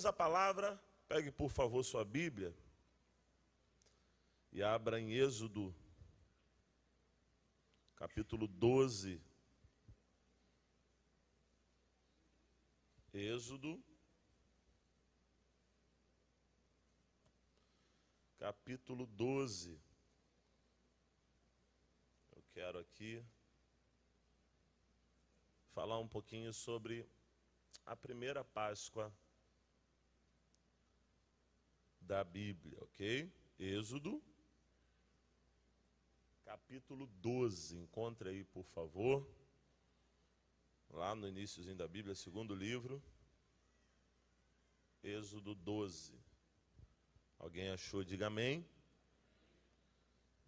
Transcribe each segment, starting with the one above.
Vamos à palavra. Pegue, por favor, sua Bíblia e abra em Êxodo, capítulo 12. Êxodo, capítulo 12. Eu quero aqui falar um pouquinho sobre a primeira Páscoa da Bíblia, ok? Êxodo, capítulo 12. Encontre aí, por favor. Lá no iníciozinho da Bíblia, segundo livro. Êxodo 12. Alguém achou? Diga amém.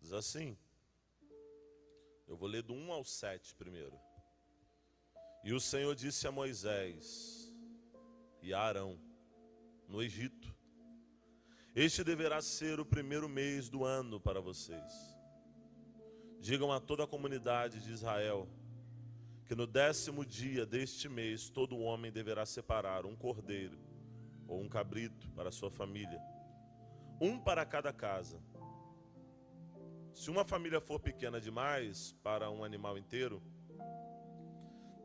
Diz assim. Eu vou ler do 1 ao 7 primeiro. E o Senhor disse a Moisés e a Arão, no Egito: este deverá ser o primeiro mês do ano para vocês. Digam a toda a comunidade de Israel que no 10º dia deste mês todo homem deverá separar um cordeiro ou um cabrito para a sua família, um para cada casa. Se uma família for pequena demais para um animal inteiro,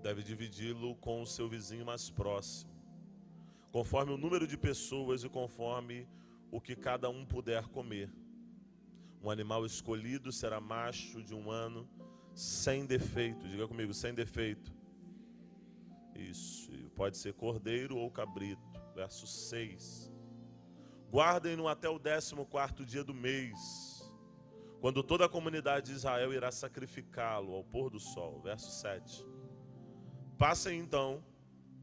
deve dividi-lo com o seu vizinho mais próximo, conforme o número de pessoas e conforme o que cada um puder comer. Um animal escolhido será macho de 1 ano, sem defeito. Diga comigo, sem defeito. Isso, pode ser cordeiro ou cabrito. Verso 6. Guardem-no até o 14º dia do mês, quando toda a comunidade de Israel irá sacrificá-lo ao pôr do sol. Verso 7. Passem então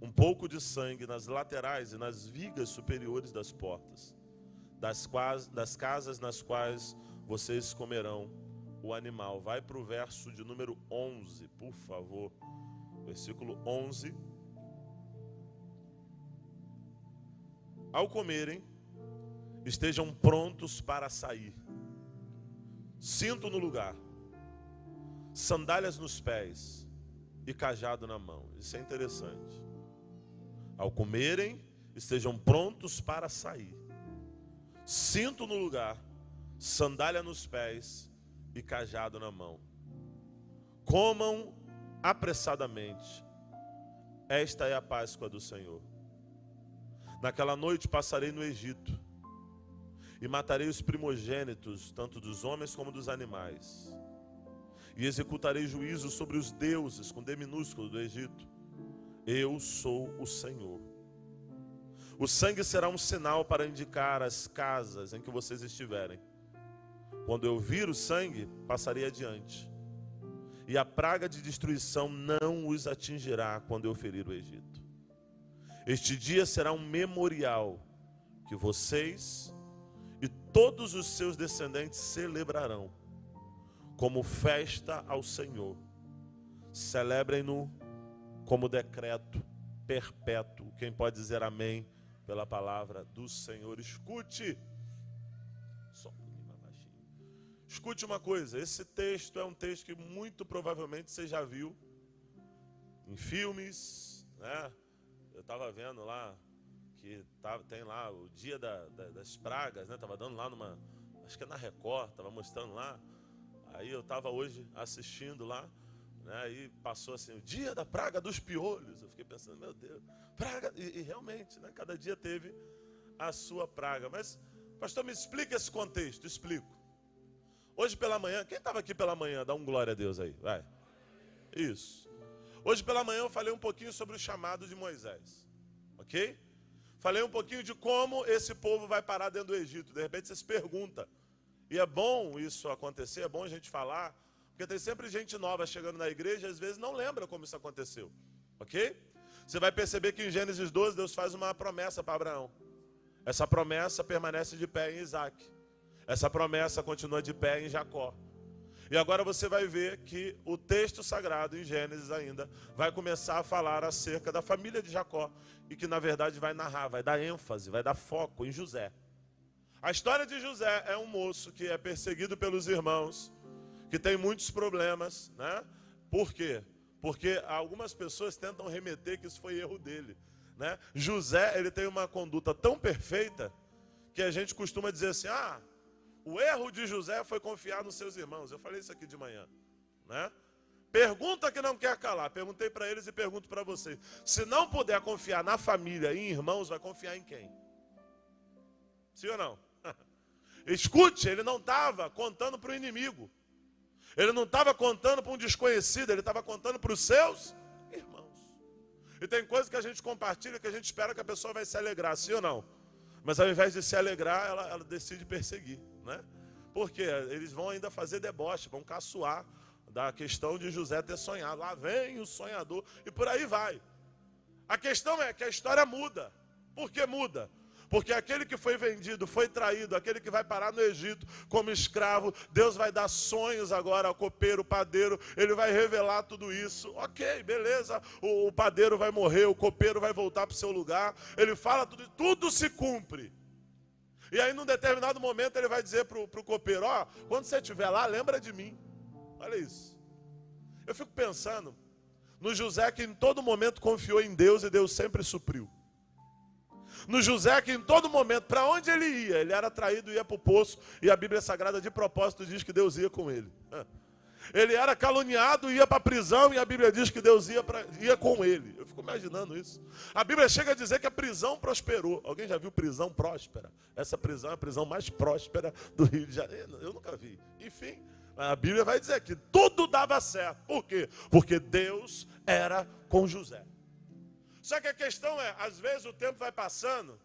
um pouco de sangue nas laterais e nas vigas superiores das portas, das casas nas quais vocês comerão o animal. Vai para o verso de número 11, por favor. Versículo 11. Ao comerem, estejam prontos para sair. Cinto no lugar, sandálias nos pés e cajado na mão. Isso é interessante. Ao comerem, estejam prontos para sair. Cinto no lugar, sandália nos pés e cajado na mão. Comam apressadamente. Esta é a Páscoa do Senhor. Naquela noite passarei no Egito e matarei os primogênitos, tanto dos homens como dos animais. E executarei juízo sobre os deuses, com D minúsculo, do Egito. Eu sou o Senhor. O sangue será um sinal para indicar as casas em que vocês estiverem. Quando eu vir o sangue, passarei adiante. E a praga de destruição não os atingirá quando eu ferir o Egito. Este dia será um memorial que vocês e todos os seus descendentes celebrarão como festa ao Senhor. Celebrem-no como decreto perpétuo. Quem pode dizer amém pela palavra do Senhor? Escute. Só um pouquinho mais baixinho. Escute uma coisa. Esse texto é um texto que muito provavelmente você já viu em filmes, né? Eu estava vendo lá que tem lá o dia das pragas, né? Estava dando lá numa, acho que é na Record, estava mostrando lá. Aí eu estava hoje assistindo lá, né? E passou assim, o dia da praga dos piolhos. Eu fiquei pensando, meu Deus, praga. E realmente, né? Cada dia teve a sua praga. Mas, pastor, me explica esse contexto. Explico. Hoje pela manhã, quem estava aqui pela manhã? Dá um glória a Deus aí, vai. Isso. Hoje pela manhã eu falei um pouquinho sobre o chamado de Moisés, ok? Falei um pouquinho de como esse povo vai parar dentro do Egito. De repente você se pergunta, e é bom isso acontecer, é bom a gente falar, porque tem sempre gente nova chegando na igreja e às vezes não lembra como isso aconteceu, ok? Você vai perceber que em Gênesis 12 Deus faz uma promessa para Abraão. Essa promessa permanece de pé em Isaac. Essa promessa continua de pé em Jacó. E agora você vai ver que o texto sagrado em Gênesis ainda vai começar a falar acerca da família de Jacó e que na verdade vai narrar, vai dar ênfase, vai dar foco em José. A história de José é um moço que é perseguido pelos irmãos, que tem muitos problemas, né? Por quê? Porque algumas pessoas tentam remeter que isso foi erro dele. né? José, ele tem uma conduta tão perfeita que a gente costuma dizer assim, o erro de José foi confiar nos seus irmãos. Eu falei isso aqui de manhã, né? Pergunta que não quer calar. Perguntei para eles e pergunto para vocês. Se não puder confiar na família e em irmãos, vai confiar em quem? Sim ou não? Escute, ele não estava contando para o inimigo. Ele não estava contando para um desconhecido. Ele estava contando para os seus irmãos. E tem coisa que a gente compartilha que a gente espera que a pessoa vai se alegrar. Sim ou não? Mas ao invés de se alegrar, ela decide perseguir, né? Porque eles vão ainda fazer deboche, vão caçoar da questão de José ter sonhado. Lá vem o sonhador e por aí vai. A questão é que a história muda. Por que muda? Porque aquele que foi vendido, foi traído, aquele que vai parar no Egito como escravo, Deus vai dar sonhos agora ao copeiro, o padeiro, ele vai revelar tudo isso. Ok, beleza, o padeiro vai morrer, o copeiro vai voltar para o seu lugar, ele fala tudo se cumpre. E aí num determinado momento ele vai dizer para o copeiro, quando você estiver lá, lembra de mim. Olha isso. Eu fico pensando no José que em todo momento confiou em Deus e Deus sempre supriu. No José que em todo momento, para onde ele ia? Ele era traído e ia para o poço, e a Bíblia Sagrada de propósito diz que Deus ia com ele. Ele era caluniado e ia para a prisão, e a Bíblia diz que Deus ia com ele. Eu fico imaginando isso. A Bíblia chega a dizer que a prisão prosperou. Alguém já viu prisão próspera? Essa prisão é a prisão mais próspera do Rio de Janeiro. Eu nunca vi. Enfim, a Bíblia vai dizer que tudo dava certo. Por quê? Porque Deus era com José. Só que a questão é, às vezes o tempo vai passando,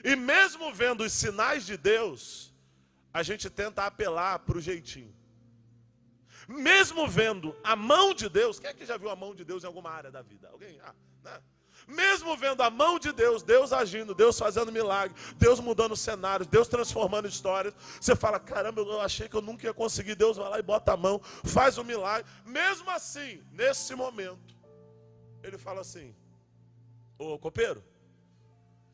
e mesmo vendo os sinais de Deus, a gente tenta apelar para o jeitinho. Mesmo vendo a mão de Deus, quem é que já viu a mão de Deus em alguma área da vida? Alguém? Né? Mesmo vendo a mão de Deus, Deus agindo, Deus fazendo milagre, Deus mudando cenários, Deus transformando histórias, você fala, caramba, eu achei que eu nunca ia conseguir, Deus vai lá e bota a mão, faz o milagre. Mesmo assim, nesse momento, ele fala assim, ô copeiro,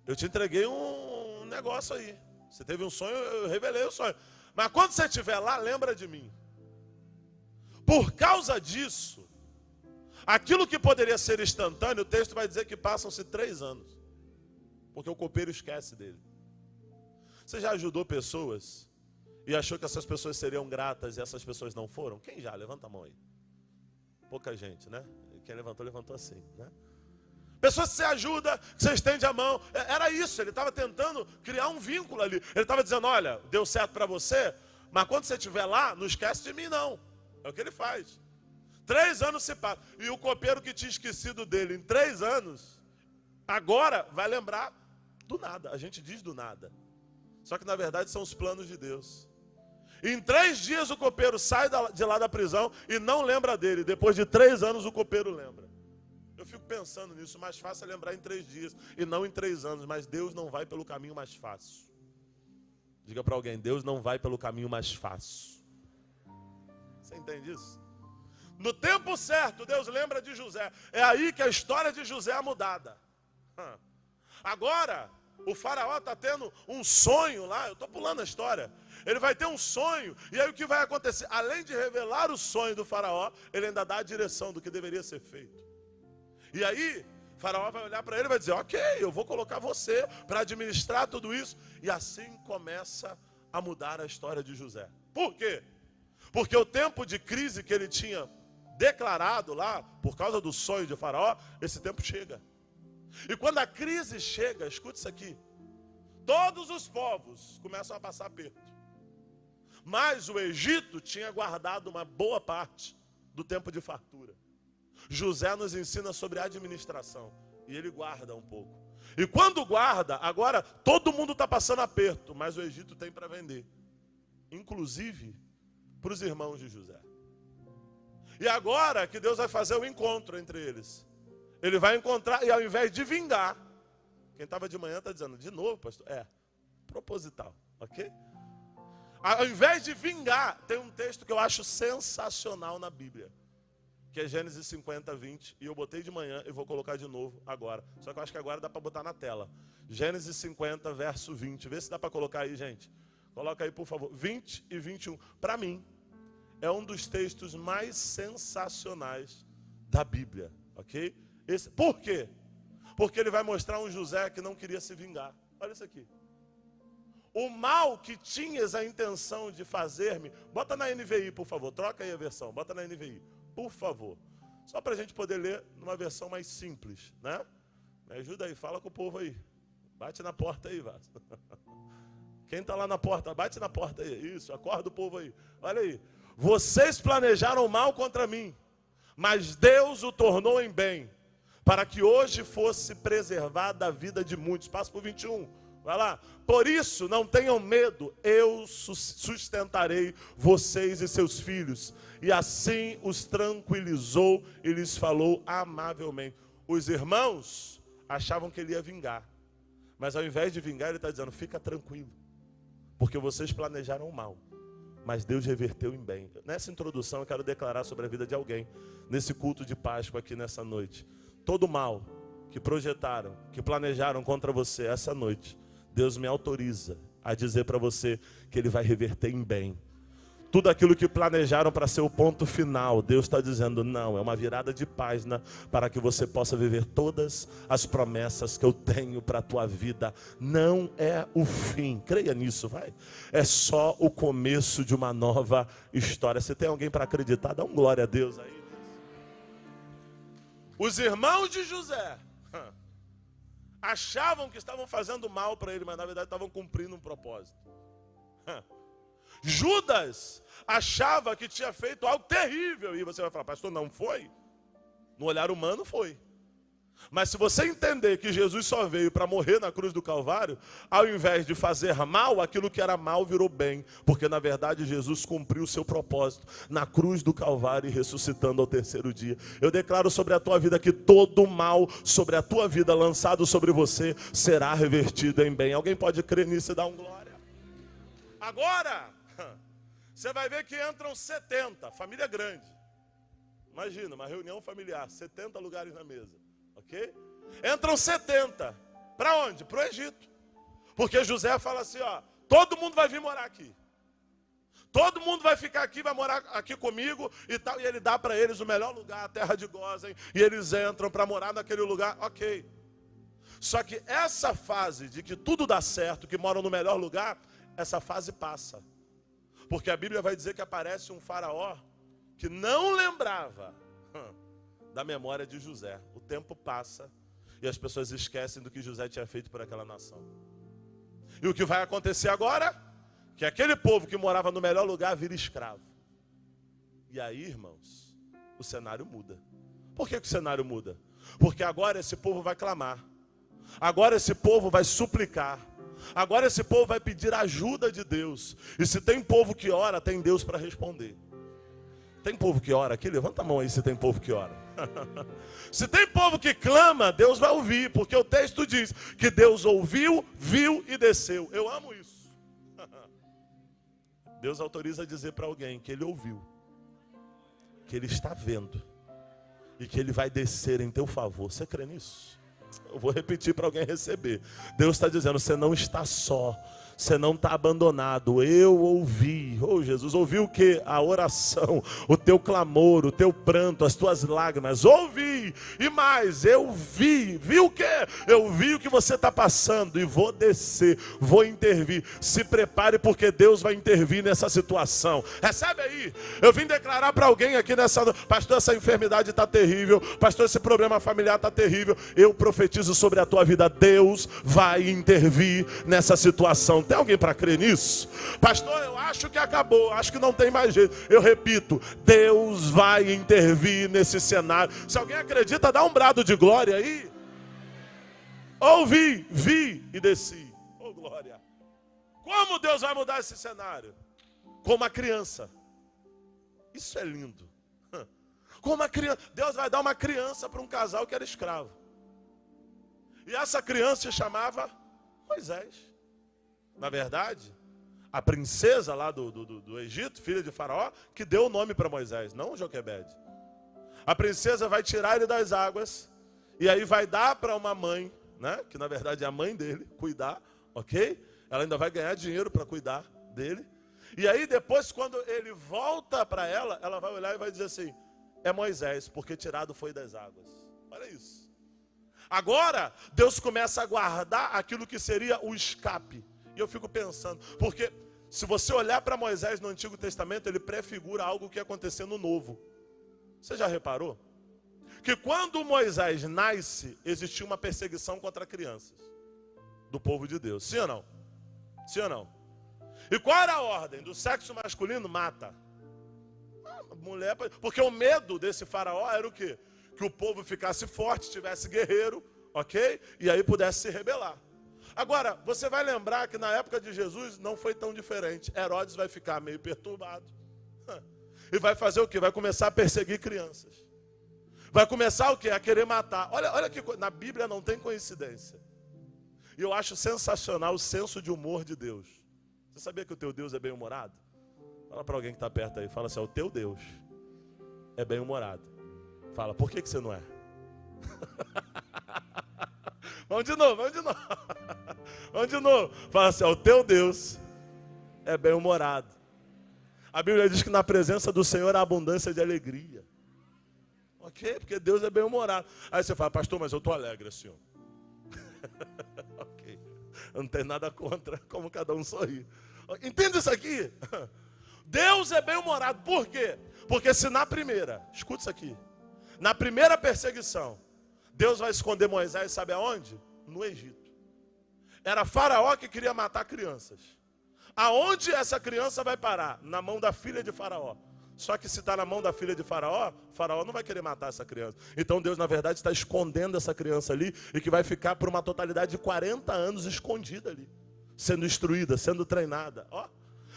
eu te entreguei um negócio aí. Você teve um sonho, eu revelei o sonho. Mas quando você estiver lá, lembra de mim. Por causa disso, aquilo que poderia ser instantâneo, o texto vai dizer que passam-se 3 anos. Porque o copeiro esquece dele. Você já ajudou pessoas e achou que essas pessoas seriam gratas e essas pessoas não foram? Quem já? Levanta a mão aí. Pouca gente, né? Quem levantou assim, né? Pessoas que você ajuda, que você estende a mão. Era isso, ele estava tentando criar um vínculo ali. Ele estava dizendo, olha, deu certo para você, mas quando você estiver lá, não esquece de mim não. É o que ele faz. 3 anos se passam. E o copeiro que tinha esquecido dele em 3 anos, agora vai lembrar do nada. A gente diz do nada. Só que na verdade são os planos de Deus. Em 3 dias o copeiro sai de lá da prisão e não lembra dele. Depois de 3 anos o copeiro lembra. Eu fico pensando nisso, mais fácil é lembrar em 3 dias e não em 3 anos, mas Deus não vai pelo caminho mais fácil. Diga para alguém, Deus não vai pelo caminho mais fácil. Você entende isso? No tempo certo, Deus lembra de José. É aí que a história de José é mudada. Agora, o faraó está tendo um sonho lá, eu estou pulando a história. Ele vai ter um sonho, e aí o que vai acontecer? Além de revelar o sonho do faraó, ele ainda dá a direção do que deveria ser feito. E aí, o faraó vai olhar para ele e vai dizer, ok, eu vou colocar você para administrar tudo isso. E assim começa a mudar a história de José. Por quê? Porque o tempo de crise que ele tinha declarado lá, por causa do sonho de faraó, esse tempo chega. E quando a crise chega, escute isso aqui, todos os povos começam a passar aperto. Mas o Egito tinha guardado uma boa parte do tempo de fartura. José nos ensina sobre administração. E ele guarda um pouco. E quando guarda, agora todo mundo está passando aperto. Mas o Egito tem para vender. Inclusive para os irmãos de José. E agora que Deus vai fazer o encontro entre eles. Ele vai encontrar, e ao invés de vingar, quem estava de manhã está dizendo, de novo, pastor? Proposital, ok? Ao invés de vingar, tem um texto que eu acho sensacional na Bíblia. Que é Gênesis 50, 20, e eu botei de manhã e vou colocar de novo agora. Só que eu acho que agora dá para botar na tela. Gênesis 50, verso 20. Vê se dá para colocar aí, gente. Coloca aí, por favor. 20 e 21. Para mim, é um dos textos mais sensacionais da Bíblia. Ok? Por quê? Porque ele vai mostrar um José que não queria se vingar. Olha isso aqui. O mal que tinhas a intenção de fazer-me. Bota na NVI, por favor. Troca aí a versão. Bota na NVI, por favor. Só para a gente poder ler numa versão mais simples, né? Me ajuda aí, fala com o povo aí. Bate na porta aí, Vaz. Quem está lá na porta, bate na porta aí. Isso, acorda o povo aí. Olha aí. Vocês planejaram mal contra mim, mas Deus o tornou em bem, para que hoje fosse preservada a vida de muitos. Passa por 21. Vai lá. Por isso, não tenham medo, eu sustentarei vocês e seus filhos. E assim os tranquilizou e lhes falou amavelmente. Os irmãos achavam que ele ia vingar. Mas ao invés de vingar, ele está dizendo, fica tranquilo. Porque vocês planejaram mal, mas Deus reverteu em bem. Nessa introdução eu quero declarar sobre a vida de alguém, nesse culto de Páscoa aqui nessa noite. Todo mal que projetaram, que planejaram contra você essa noite, Deus me autoriza a dizer para você que Ele vai reverter em bem. Tudo aquilo que planejaram para ser o ponto final, Deus está dizendo, não, é uma virada de página para que você possa viver todas as promessas que eu tenho para a tua vida. Não é o fim, creia nisso, vai. É só o começo de uma nova história. Se tem alguém para acreditar, dá um glória a Deus aí. Os irmãos de José achavam que estavam fazendo mal para ele, mas na verdade estavam cumprindo um propósito. Judas achava que tinha feito algo terrível. E você vai falar, pastor, não foi? No olhar humano foi. Mas se você entender que Jesus só veio para morrer na cruz do Calvário, ao invés de fazer mal, aquilo que era mal virou bem. Porque na verdade Jesus cumpriu o seu propósito na cruz do Calvário e ressuscitando ao terceiro dia. Eu declaro sobre a tua vida que todo mal sobre a tua vida lançado sobre você será revertido em bem. Alguém pode crer nisso e dar um glória? Agora, você vai ver que entram 70, família grande. Imagina, uma reunião familiar, 70 lugares na mesa. Ok? Entram 70. Para onde? Para o Egito. Porque José fala assim, ó, todo mundo vai vir morar aqui. Todo mundo vai ficar aqui, vai morar aqui comigo e tal. E ele dá para eles o melhor lugar, a terra de Gósen. E eles entram para morar naquele lugar, ok. Só que essa fase de que tudo dá certo, que moram no melhor lugar, essa fase passa. Porque a Bíblia vai dizer que aparece um faraó que não lembrava da memória de José. O tempo passa e as pessoas esquecem do que José tinha feito por aquela nação. E o que vai acontecer agora? Que aquele povo que morava no melhor lugar vira escravo. E aí, irmãos, o cenário muda. Por que o cenário muda? Porque agora esse povo vai clamar. Agora esse povo vai suplicar. Agora esse povo vai pedir ajuda de Deus. E se tem povo que ora, tem Deus para responder. Tem povo que ora aqui? Levanta a mão aí se tem povo que ora. Se tem povo que clama, Deus vai ouvir. Porque o texto diz que Deus ouviu, viu e desceu. Eu amo isso. Deus autoriza a dizer para alguém que Ele ouviu, que Ele está vendo e que Ele vai descer em teu favor. Você crê nisso? Eu vou repetir para alguém receber. Deus está dizendo, você não está só. Você não está abandonado. Eu ouvi. Oh, Jesus, ouvi o que? A oração, o teu clamor, o teu pranto, as tuas lágrimas. Ouvi. E mais, eu vi. Vi o que? Eu vi o que você está passando e vou descer, vou intervir. Se prepare porque Deus vai intervir nessa situação. Recebe aí. Eu vim declarar para alguém aqui nessa... Pastor, essa enfermidade está terrível. Pastor, esse problema familiar está terrível. Eu profetizo sobre a tua vida. Deus vai intervir nessa situação. Tem alguém para crer nisso? Pastor, eu acho que acabou, acho que não tem mais jeito. Eu repito, Deus vai intervir nesse cenário. Se alguém acredita, dá um brado de glória aí. Ouvi, vi e desci. Oh, glória. Como Deus vai mudar esse cenário? Como uma criança. Isso é lindo. Como uma criança. Deus vai dar uma criança para um casal que era escravo. E essa criança se chamava Moisés. Na verdade, a princesa lá do Egito, filha de Faraó, que deu o nome para Moisés, não Joquebede. A princesa vai tirar ele das águas, e aí vai dar para uma mãe, né, que na verdade é a mãe dele, cuidar, ok? Ela ainda vai ganhar dinheiro para cuidar dele. E aí depois, quando ele volta para ela vai olhar e vai dizer assim, é Moisés, porque tirado foi das águas. Olha isso. Agora, Deus começa a guardar aquilo que seria o escape. E eu fico pensando, porque se você olhar para Moisés no Antigo Testamento, ele prefigura algo que ia acontecer no Novo. Você já reparou? Que quando Moisés nasce, existia uma perseguição contra crianças do povo de Deus. Sim ou não? Sim ou não? E qual era a ordem? Do sexo masculino, mata. Mulher, porque o medo desse faraó era o quê? Que o povo ficasse forte, tivesse guerreiro, ok? E aí pudesse se rebelar. Agora, você vai lembrar que na época de Jesus não foi tão diferente. Herodes vai ficar meio perturbado. E vai fazer o quê? Vai começar a perseguir crianças. Vai começar o quê? A querer matar. Olha que na Bíblia não tem coincidência. E eu acho sensacional o senso de humor de Deus. Você sabia que o teu Deus é bem-humorado? Fala para alguém que está perto aí. Fala assim, o teu Deus é bem-humorado. Fala, por que você não é? Vamos de novo, vamos de novo. Vamos de novo. Fala assim, o teu Deus é bem-humorado. A Bíblia diz que na presença do Senhor há abundância de alegria. Ok? Porque Deus é bem-humorado. Aí você fala, pastor, mas eu estou alegre assim. Ok. Eu não tenho nada contra como cada um sorri. Entende isso aqui? Deus é bem-humorado. Por quê? Porque se na primeira, escuta isso aqui. Na primeira perseguição, Deus vai esconder Moisés, sabe aonde? No Egito. Era Faraó que queria matar crianças. Aonde essa criança vai parar? Na mão da filha de Faraó. Só que se está na mão da filha de Faraó, Faraó não vai querer matar essa criança. Então Deus, na verdade, está escondendo essa criança ali e que vai ficar por uma totalidade de 40 anos escondida ali. Sendo instruída, sendo treinada. Ó,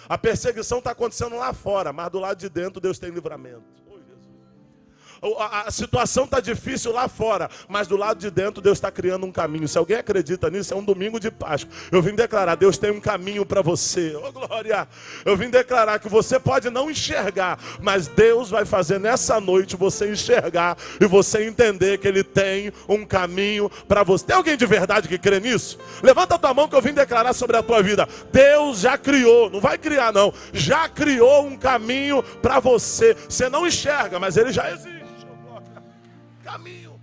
a perseguição está acontecendo lá fora, mas do lado de dentro Deus tem livramento. A situação está difícil lá fora, mas do lado de dentro Deus está criando um caminho. Se alguém acredita nisso, é um domingo de Páscoa. Eu vim declarar, Deus tem um caminho para você. Oh, glória! Eu vim declarar que você pode não enxergar, mas Deus vai fazer nessa noite você enxergar e você entender que Ele tem um caminho para você. Tem alguém de verdade que crê nisso? Levanta a tua mão que eu vim declarar sobre a tua vida. Deus já criou, não vai criar não, já criou um caminho para você. Você não enxerga, mas ele já existe. Caminho.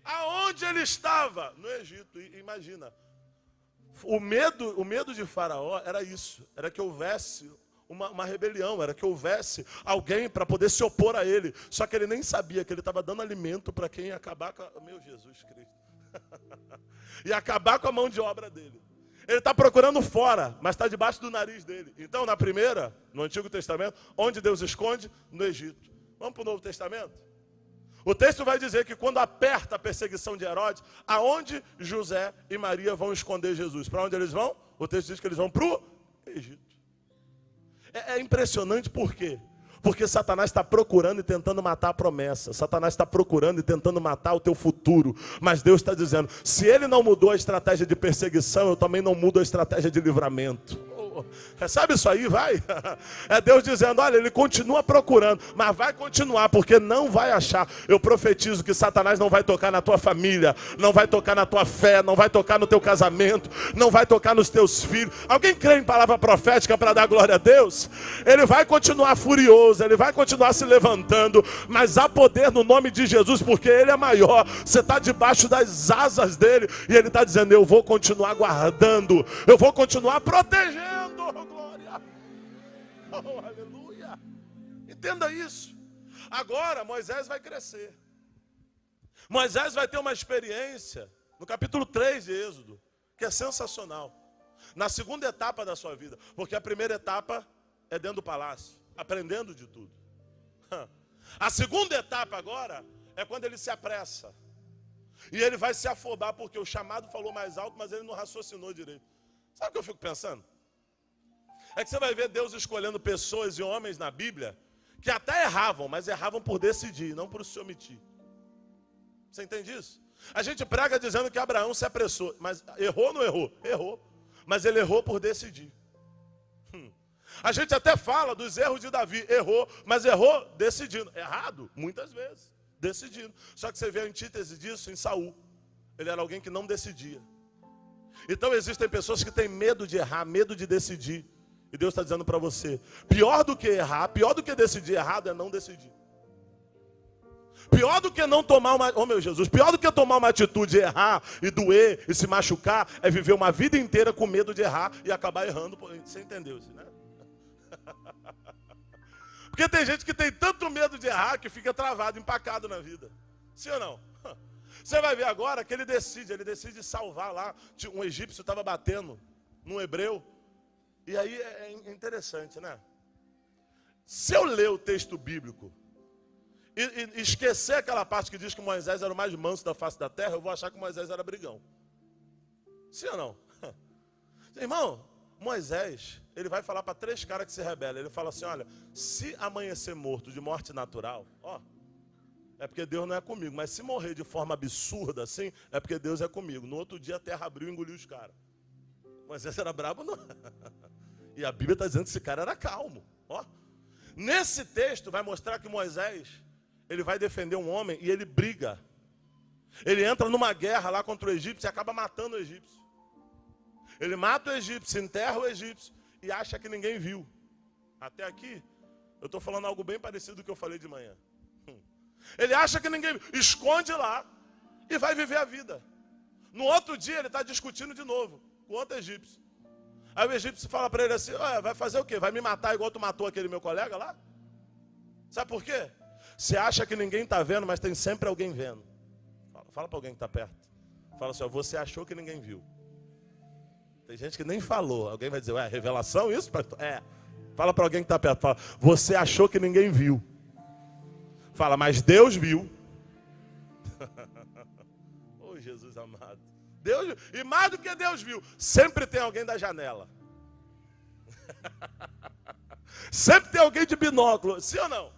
Aonde ele estava? No Egito. E imagina, o medo de Faraó era isso, era que houvesse uma rebelião, era que houvesse alguém para poder se opor a ele. Só que ele nem sabia que ele estava dando alimento para quem ia acabar com meu Jesus Cristo. E acabar com a mão de obra dele. Ele está procurando fora, mas está debaixo do nariz dele. Então, na primeira, no Antigo Testamento, onde Deus esconde? No Egito. Vamos para o Novo Testamento? O texto vai dizer que quando aperta a perseguição de Herodes, aonde José e Maria vão esconder Jesus? Para onde eles vão? O texto diz que eles vão para o Egito. É impressionante por quê? Porque Satanás está procurando e tentando matar a promessa. Satanás está procurando e tentando matar o teu futuro. Mas Deus está dizendo, se ele não mudou a estratégia de perseguição, eu também não mudo a estratégia de livramento. Recebe isso aí, vai. É Deus dizendo, olha, ele continua procurando, mas vai continuar, porque não vai achar. Eu profetizo que Satanás não vai tocar na tua família, não vai tocar na tua fé, não vai tocar no teu casamento, não vai tocar nos teus filhos. Alguém crê em palavra profética para dar glória a Deus? Ele vai continuar furioso, ele vai continuar se levantando, mas há poder no nome de Jesus, porque ele é maior. Você está debaixo das asas dele, e ele está dizendo, eu vou continuar guardando, eu vou continuar protegendo. Oh, glória! Oh, aleluia! Entenda isso. Agora Moisés vai crescer. Moisés vai ter uma experiência no capítulo 3 de Êxodo, que é sensacional. Na segunda etapa da sua vida, porque a primeira etapa é dentro do palácio, aprendendo de tudo. A segunda etapa agora é quando ele se apressa. E ele vai se afobar, porque o chamado falou mais alto, mas ele não raciocinou direito. Sabe o que eu fico pensando? É que você vai ver Deus escolhendo pessoas e homens na Bíblia que até erravam, mas erravam por decidir, não por se omitir. Você entende isso? A gente prega dizendo que Abraão se apressou, mas errou ou não errou? Errou. Mas ele errou por decidir. A gente até fala dos erros de Davi, errou, mas errou decidindo. Errado, muitas vezes, decidindo. Só que você vê a antítese disso em Saul. Ele era alguém que não decidia. Então existem pessoas que têm medo de errar, medo de decidir. E Deus está dizendo para você, pior do que errar, pior do que decidir errado é não decidir. Pior do que não tomar uma... Oh, meu Jesus, pior do que tomar uma atitude, errar e doer e se machucar, é viver uma vida inteira com medo de errar e acabar errando. Você entendeu isso, né? Porque tem gente que tem tanto medo de errar que fica travado, empacado na vida. Sim ou não? Você vai ver agora que ele decide salvar lá. Um egípcio estava batendo num hebreu. E aí é interessante, né? Se eu ler o texto bíblico e esquecer aquela parte que diz que Moisés era o mais manso da face da terra, eu vou achar que Moisés era brigão. Sim ou não? Irmão, Moisés, ele vai falar para 3 caras que se rebelam. Ele fala assim, olha, se amanhecer morto de morte natural, ó, é porque Deus não é comigo. Mas se morrer de forma absurda assim, é porque Deus é comigo. No outro dia a terra abriu e engoliu os caras. Moisés era brabo, não? E a Bíblia está dizendo que esse cara era calmo. Ó. Nesse texto vai mostrar que Moisés, ele vai defender um homem e ele briga. Ele entra numa guerra lá contra o egípcio e acaba matando o egípcio. Ele mata o egípcio, enterra o egípcio e acha que ninguém viu. Até aqui, eu estou falando algo bem parecido com o que eu falei de manhã. Ele acha que ninguém viu, esconde lá e vai viver a vida. No outro dia ele está discutindo de novo com outro egípcio. Aí o egípcio fala para ele assim, vai fazer o quê? Vai me matar igual tu matou aquele meu colega lá? Sabe por quê? Você acha que ninguém está vendo, mas tem sempre alguém vendo. Fala para alguém que está perto. Fala assim, você achou que ninguém viu. Tem gente que nem falou. Alguém vai dizer, revelação isso, pastor? Fala para alguém que está perto. Fala, você achou que ninguém viu. Fala, mas Deus viu. Oh, Jesus amado. Deus viu. E mais do que Deus viu, sempre tem alguém da janela. Sempre tem alguém de binóculo. Sim ou não?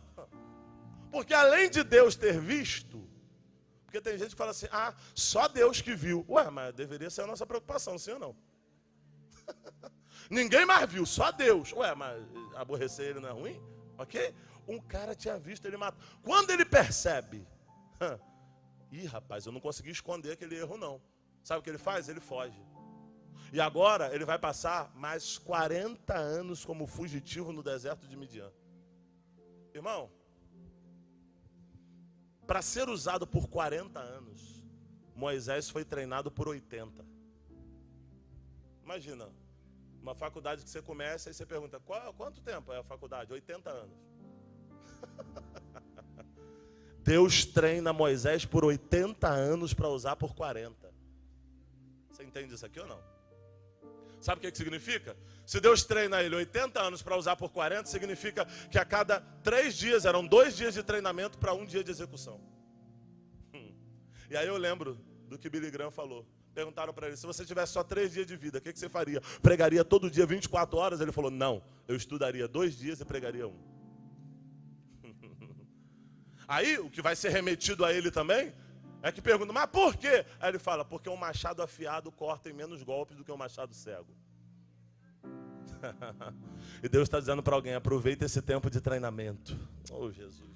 Porque além de Deus ter visto, porque tem gente que fala assim, só Deus que viu. Ué, mas deveria ser a nossa preocupação, sim ou não? Ninguém mais viu, só Deus. Ué, mas aborrecer ele não é ruim? Ok? Um cara tinha visto, ele matou. Quando ele percebe, rapaz, eu não consegui esconder aquele erro não. Sabe o que ele faz? Ele foge. E agora ele vai passar mais 40 anos como fugitivo no deserto de Midian. Irmão, para ser usado por 40 anos, Moisés foi treinado por 80. Imagina, uma faculdade que você começa e você pergunta, quanto tempo é a faculdade? 80 anos. Deus treina Moisés por 80 anos para usar por 40. Você entende isso aqui ou não? Sabe o que significa? Se Deus treina ele 80 anos para usar por 40, significa que a cada 3 dias, eram 2 dias de treinamento para 1 dia de execução. E aí eu lembro do que Billy Graham falou. Perguntaram para ele, se você tivesse só 3 dias de vida, o que você faria? Pregaria todo dia 24 horas? Ele falou, não, eu estudaria 2 dias e pregaria 1. Aí, o que vai ser remetido a ele também, é que pergunta, mas por quê? Aí ele fala, porque um machado afiado corta em menos golpes do que um machado cego. E Deus está dizendo para alguém, aproveita esse tempo de treinamento. Oh, Jesus.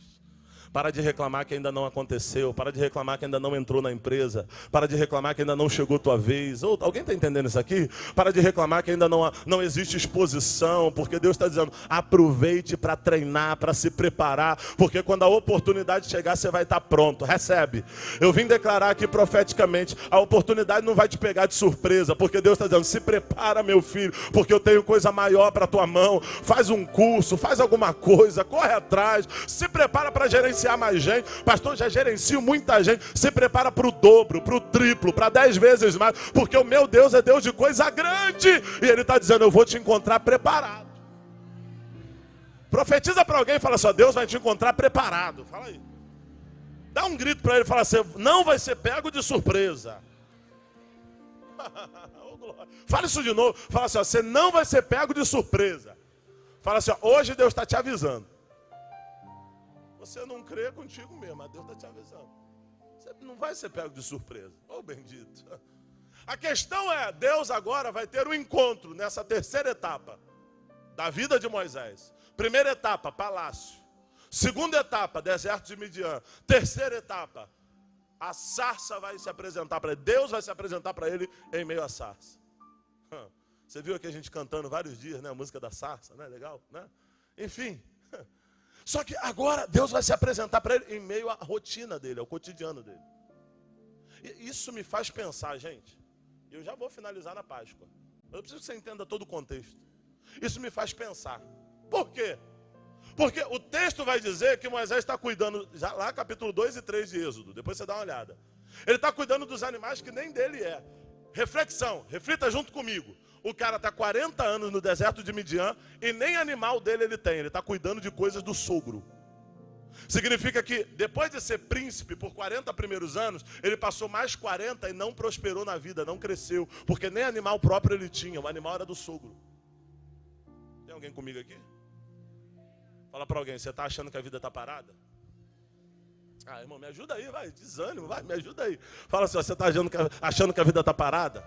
Para de reclamar que ainda não aconteceu. Para de reclamar que ainda não entrou na empresa. Para de reclamar que ainda não chegou tua vez. Alguém está entendendo isso aqui? Para de reclamar que ainda não existe exposição. Porque Deus está dizendo, aproveite para treinar, para se preparar. Porque quando a oportunidade chegar, você vai estar pronto. Recebe. Eu vim declarar aqui profeticamente, a oportunidade não vai te pegar de surpresa. Porque Deus está dizendo, se prepara, meu filho. Porque eu tenho coisa maior para tua mão. Faz um curso, faz alguma coisa, corre atrás. Se prepara para gerenciar mais gente. Pastor, já gerencio muita gente. Se prepara para o dobro, para o triplo, para 10 vezes mais, porque o meu Deus é Deus de coisa grande, e Ele está dizendo, eu vou te encontrar preparado. Profetiza para alguém e fala assim, Deus vai te encontrar preparado. Fala aí. Dá um grito para ele e fala assim, não vai ser pego de surpresa. Fala isso de novo. Fala assim, você não vai ser pego de surpresa. Fala assim, hoje Deus está te avisando. Você não crê contigo mesmo, mas Deus está te avisando. Você não vai ser pego de surpresa. Oh, bendito. A questão é, Deus agora vai ter um encontro nessa terceira etapa da vida de Moisés. Primeira etapa, palácio. Segunda etapa, deserto de Midian. Terceira etapa, a sarça vai se apresentar para ele. Deus vai se apresentar para ele em meio à sarça. Você viu aqui a gente cantando vários dias, né? A música da sarça, né? Legal, né? Enfim. Só que agora Deus vai se apresentar para ele em meio à rotina dele, ao cotidiano dele. E isso me faz pensar, gente. Eu já vou finalizar na Páscoa. Eu preciso que você entenda todo o contexto. Isso me faz pensar. Por quê? Porque o texto vai dizer que Moisés está cuidando, já lá capítulo 2 e 3 de Êxodo, depois você dá uma olhada. Ele está cuidando dos animais que nem dele é. Reflexão, reflita junto comigo. O cara está 40 anos no deserto de Midian e nem animal dele ele tem. Ele está cuidando de coisas do sogro. Significa que depois de ser príncipe por 40 primeiros anos, ele passou mais 40 e não prosperou na vida, não cresceu. Porque nem animal próprio ele tinha, o animal era do sogro. Tem alguém comigo aqui? Fala para alguém, você está achando que a vida está parada? Ah, irmão, me ajuda aí, vai, desânimo, vai, me ajuda aí. Fala assim, você está achando que a vida está parada?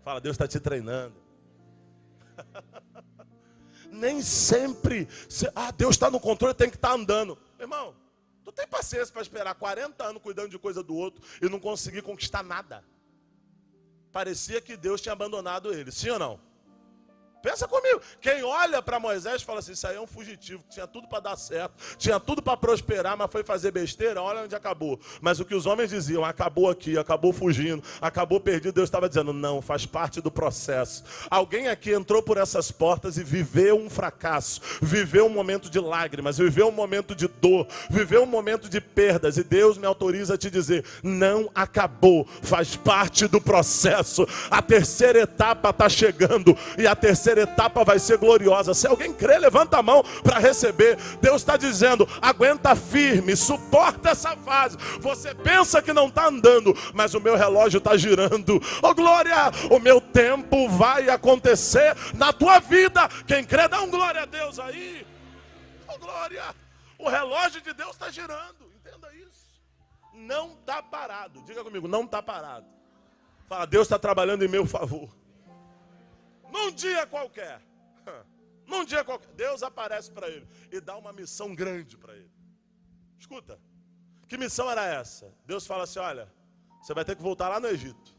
Fala, Deus está te treinando. Nem sempre, Deus está no controle, tem que estar andando. Irmão, tu tem paciência para esperar 40 anos cuidando de coisa do outro e não conseguir conquistar nada? Parecia que Deus tinha abandonado ele, sim ou não? Pensa comigo, quem olha para Moisés fala assim, isso aí é um fugitivo, tinha tudo para dar certo, tinha tudo para prosperar, mas foi fazer besteira, olha onde acabou. Mas o que os homens diziam, acabou aqui, acabou fugindo, acabou perdido, Deus estava dizendo, não, faz parte do processo. Alguém aqui entrou por essas portas e viveu um fracasso, viveu um momento de lágrimas, viveu um momento de dor, viveu um momento de perdas, e Deus me autoriza a te dizer, não acabou, faz parte do processo. A terceira etapa está chegando, e a terceira etapa vai ser gloriosa. Se alguém crê, levanta a mão para receber. Deus está dizendo, aguenta firme, suporta essa fase. Você pensa que não está andando, mas o meu relógio está girando. Oh glória, o meu tempo vai acontecer na tua vida. Quem crê, dá um glória a Deus aí. Oh glória, o relógio de Deus está girando. Entenda isso. Não está parado. Diga comigo, não está parado. Fala, Deus está trabalhando em meu favor. Num dia qualquer, Deus aparece para ele e dá uma missão grande para ele. Escuta, que missão era essa? Deus fala assim, olha, você vai ter que voltar lá no Egito.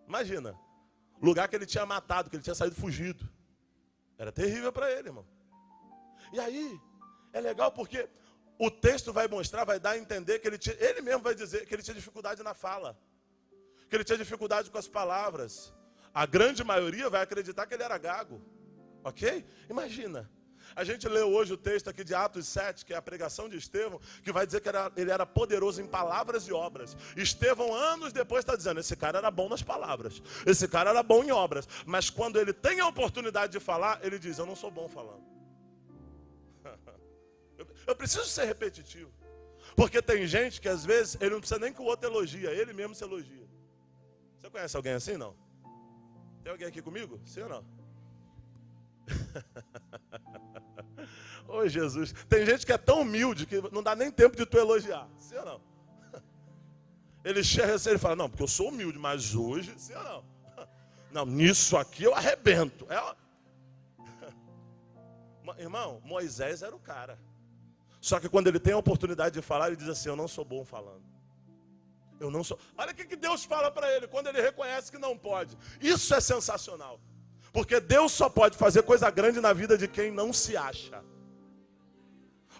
Imagina, lugar que ele tinha matado, que ele tinha saído fugido. Era terrível para ele, irmão. E aí, é legal porque o texto vai mostrar, vai dar a entender que ele mesmo vai dizer que ele tinha dificuldade na fala. Que ele tinha dificuldade com as palavras. A grande maioria vai acreditar que ele era gago, ok? Imagina, a gente leu hoje o texto aqui de Atos 7, que é a pregação de Estevão, que vai dizer que ele era poderoso em palavras e obras. Estevão, anos depois, está dizendo, esse cara era bom nas palavras, esse cara era bom em obras, mas quando ele tem a oportunidade de falar, ele diz, eu não sou bom falando. Eu preciso ser repetitivo, porque tem gente que às vezes, ele não precisa nem que o outro elogie, ele mesmo se elogia. Você conhece alguém assim, não? Tem alguém aqui comigo? Sim ou não? Ô Jesus, tem gente que é tão humilde que não dá nem tempo de tu elogiar. Sim ou não? Ele chega assim e fala, não, porque eu sou humilde, mas hoje, sim ou não? Não, nisso aqui eu arrebento. Irmão, Moisés era o cara. Só que quando ele tem a oportunidade de falar, ele diz assim, eu não sou bom falando. Eu não sou. Olha o que Deus fala para ele quando ele reconhece que não pode. Isso é sensacional. Porque Deus só pode fazer coisa grande na vida de quem não se acha.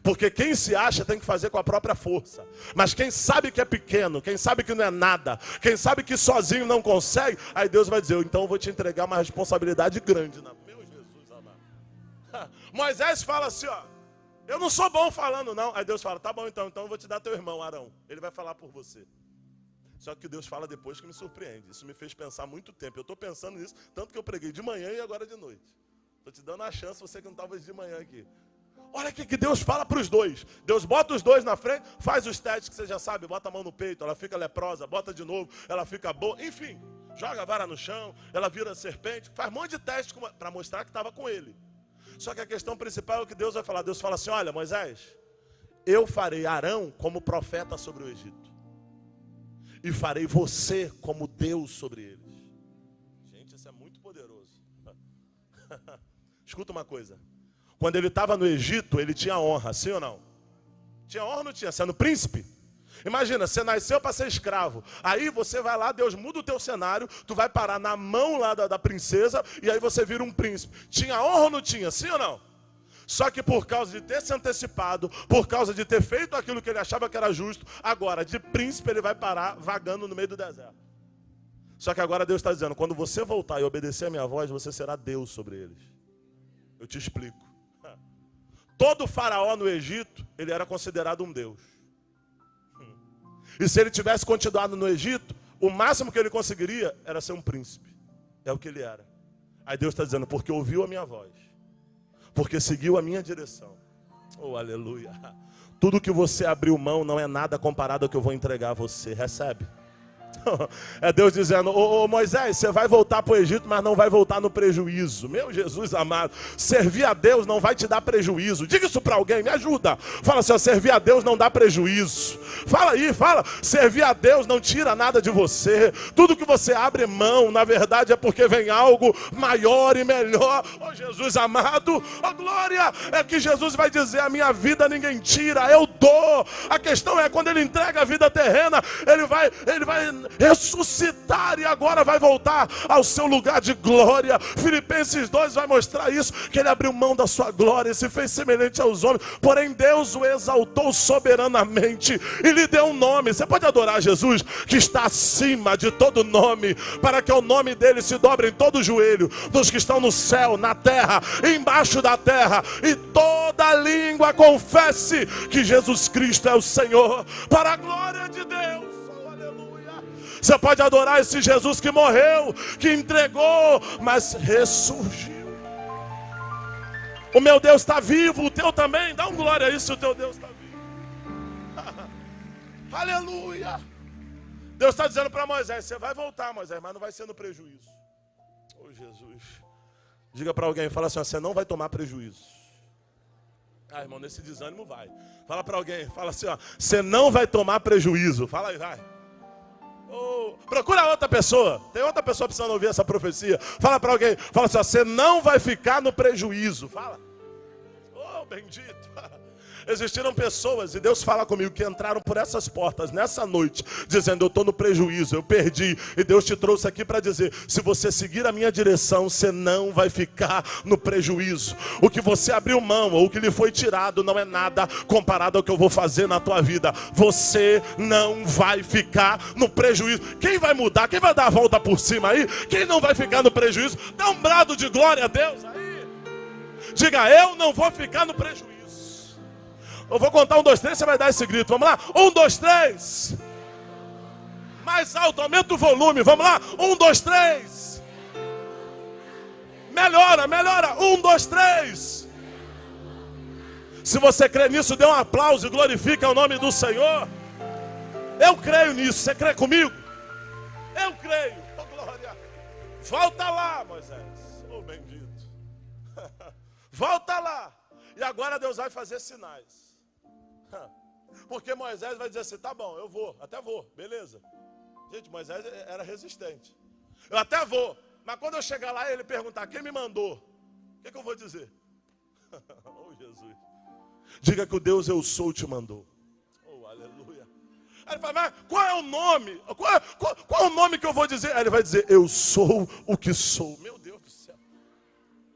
Porque quem se acha tem que fazer com a própria força. Mas quem sabe que é pequeno, quem sabe que não é nada, quem sabe que sozinho não consegue, aí Deus vai dizer, então eu vou te entregar uma responsabilidade grande. Meu Jesus amado. Moisés fala assim, ó, eu não sou bom falando não. Aí Deus fala, tá bom então eu vou te dar teu irmão Arão. Ele vai falar por você. Só que Deus fala depois que me surpreende. Isso me fez pensar muito tempo. Eu estou pensando nisso, tanto que eu preguei de manhã e agora de noite. Estou te dando a chance, você que não estava de manhã aqui. Olha o que Deus fala para os dois. Deus bota os dois na frente, faz os testes que você já sabe, bota a mão no peito, ela fica leprosa, bota de novo, ela fica boa. Enfim, joga a vara no chão, ela vira serpente, faz um monte de testes para mostrar que estava com ele. Só que a questão principal é o que Deus vai falar. Deus fala assim, olha Moisés, eu farei Arão como profeta sobre o Egito. E farei você como Deus sobre eles. Gente, isso é muito poderoso. Escuta uma coisa. Quando ele estava no Egito, ele tinha honra, sim ou não? Tinha honra ou não tinha? Sendo príncipe? Imagina, você nasceu para ser escravo. Aí você vai lá, Deus muda o teu cenário, tu vai parar na mão lá da princesa, e aí você vira um príncipe. Tinha honra ou não tinha? Sim ou não? Só que por causa de ter se antecipado, por causa de ter feito aquilo que ele achava que era justo, agora de príncipe ele vai parar vagando no meio do deserto. Só que agora Deus está dizendo, quando você voltar e obedecer a minha voz, você será Deus sobre eles. Eu te explico. Todo faraó no Egito, ele era considerado um Deus. E se ele tivesse continuado no Egito, o máximo que ele conseguiria era ser um príncipe. É o que ele era. Aí Deus está dizendo, porque ouviu a minha voz, porque seguiu a minha direção. Oh, aleluia. Tudo que você abriu mão não é nada comparado ao que eu vou entregar a você. Recebe? É Deus dizendo, ô Moisés, você vai voltar para o Egito, mas não vai voltar no prejuízo. Meu Jesus amado, servir a Deus não vai te dar prejuízo. Diga isso para alguém, me ajuda. Fala assim, ó, servir a Deus não dá prejuízo. Fala aí, fala, servir a Deus não tira nada de você. Tudo que você abre mão, na verdade é porque vem algo maior e melhor. Ô Jesus amado, ô glória, é que Jesus vai dizer, a minha vida ninguém tira, eu dou. A questão é, quando ele entrega a vida terrena, ele vai ressuscitar e agora vai voltar ao seu lugar de glória. Filipenses 2 vai mostrar isso, que ele abriu mão da sua glória e se fez semelhante aos homens, porém Deus o exaltou soberanamente e lhe deu um nome. Você pode adorar Jesus, que está acima de todo nome, para que o nome dele se dobre em todo o joelho dos que estão no céu, na terra, embaixo da terra, e toda língua confesse que Jesus Cristo é o Senhor, para a glória de Deus. Você pode adorar esse Jesus que morreu, que entregou, mas ressurgiu. O meu Deus está vivo, o teu também. Dá um glória a isso, o teu Deus está vivo. Aleluia. Deus está dizendo para Moisés, você vai voltar, Moisés, mas não vai ser no prejuízo. Oh Jesus. Diga para alguém, fala assim, você não vai tomar prejuízo. Ah, irmão, nesse desânimo vai. Fala para alguém, fala assim, ó, você não vai tomar prejuízo. Fala aí, vai. Oh, procura outra pessoa. Tem outra pessoa precisando ouvir essa profecia. Fala para alguém, fala assim, ó, você não vai ficar no prejuízo. Fala. Oh, bendito. Existiram pessoas, e Deus fala comigo, que entraram por essas portas nessa noite, dizendo, eu estou no prejuízo, eu perdi. E Deus te trouxe aqui para dizer, se você seguir a minha direção, você não vai ficar no prejuízo. O que você abriu mão, ou o que lhe foi tirado, não é nada comparado ao que eu vou fazer na tua vida. Você não vai ficar no prejuízo. Quem vai mudar? Quem vai dar a volta por cima aí? Quem não vai ficar no prejuízo? Dá um brado de glória a Deus aí. Diga, eu não vou ficar no prejuízo. Eu vou contar 1, 2, 3, você vai dar esse grito. Vamos lá? 1, 2, 3. Mais alto, aumenta o volume. Vamos lá? 1, 2, 3. Melhora, melhora. 1, 2, 3. Se você crê nisso, dê um aplauso e glorifica o nome do Senhor. Eu creio nisso. Você crê comigo? Eu creio. Oh, glória. Volta lá, Moisés. Oh, bendito. Volta lá. E agora Deus vai fazer sinais. Porque Moisés vai dizer assim, tá bom, eu vou, até vou, beleza. Gente, Moisés era resistente. Eu até vou, mas quando eu chegar lá e ele perguntar, quem me mandou? O que eu vou dizer? Oh, Jesus. Diga que o Deus eu sou te mandou. Oh, aleluia. Aí ele fala, mas qual é o nome? Qual é o nome que eu vou dizer? Aí ele vai dizer, eu sou o que sou. Meu Deus do céu.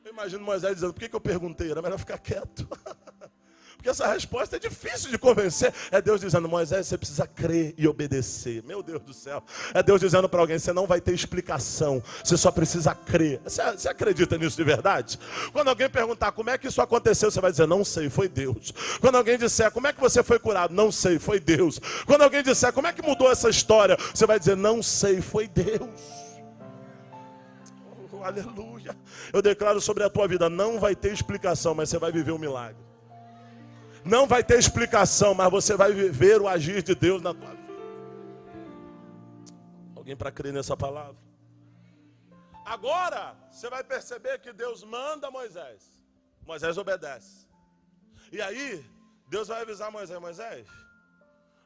Eu imagino Moisés dizendo, por que eu perguntei? Era melhor ficar quieto. Porque essa resposta é difícil de convencer. É Deus dizendo, Moisés, você precisa crer e obedecer. Meu Deus do céu. É Deus dizendo para alguém, você não vai ter explicação. Você só precisa crer. Você acredita nisso de verdade? Quando alguém perguntar como é que isso aconteceu, você vai dizer, não sei, foi Deus. Quando alguém disser, como é que você foi curado? Não sei, foi Deus. Quando alguém disser, como é que mudou essa história? Você vai dizer, não sei, foi Deus. Oh, aleluia. Eu declaro sobre a tua vida, não vai ter explicação, mas você vai viver um milagre. Não vai ter explicação, mas você vai viver o agir de Deus na tua vida. Alguém para crer nessa palavra? Agora, você vai perceber que Deus manda Moisés. Moisés obedece. E aí, Deus vai avisar Moisés, Moisés,